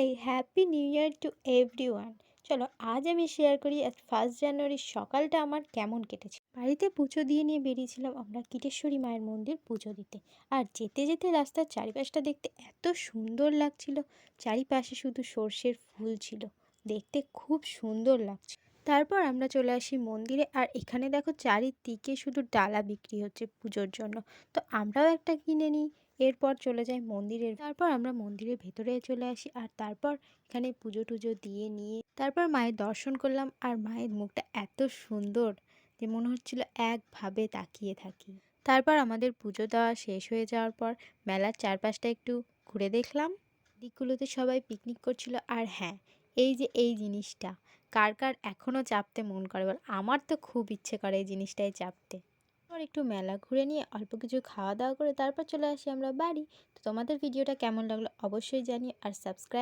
Hey happy new year to everyone. চলো আজ আমি শেয়ার করি আজ 1 জানুয়ারির সকালটা আমার কেমন কেটেছে। বাড়িতে পুজো দিয়ে নিয়ে বেরিয়েছিলাম আমরা কিটেশ্বরী মায়ের মন্দির পুজো দিতে। আর যেতে যেতে রাস্তার চারিপাশটা দেখতে এত সুন্দর লাগছিল। চারিপাশে শুধু সর্ষের ফুল ছিল, দেখতে খুব সুন্দর লাগছে। তারপর আমরা চলে আসি মন্দিরে, আর এখানে দেখো চারিদিকে শুধু ডালা বিক্রি হচ্ছে পুজোর জন্য। তো আমরাও একটা কিনে নিই। এরপর চলে যাই মন্দিরের, তারপর আমরা মন্দিরের ভেতরে চলে আসি, আর তারপর এখানে পুজো টুজো দিয়ে নিয়ে তারপর মায়ের দর্শন করলাম। আর মায়ের মুখটা এত সুন্দর যে মনে হচ্ছিল একভাবে তাকিয়ে থাকি। তারপর আমাদের পুজো দেওয়া শেষ হয়ে যাওয়ার পর মেলার চারপাশটা একটু ঘুরে দেখলাম। দিকগুলোতে সবাই পিকনিক করছিল। আর হ্যাঁ, এই যে এই জিনিসটা কার কার এখনও চাপতে মন করে বল? আমার তো খুব ইচ্ছে করে এই জিনিসটাই চাপতে। আর একটু মেলা ঘুরে নিয়ে অল্প কিছু খাওয়া দাওয়া করে তারপর চলে আসি আমরা বাড়ি। তো তোমাদের ভিডিওটা কেমন লাগলো অবশ্যই জানিও, আর সাবস্ক্রাইব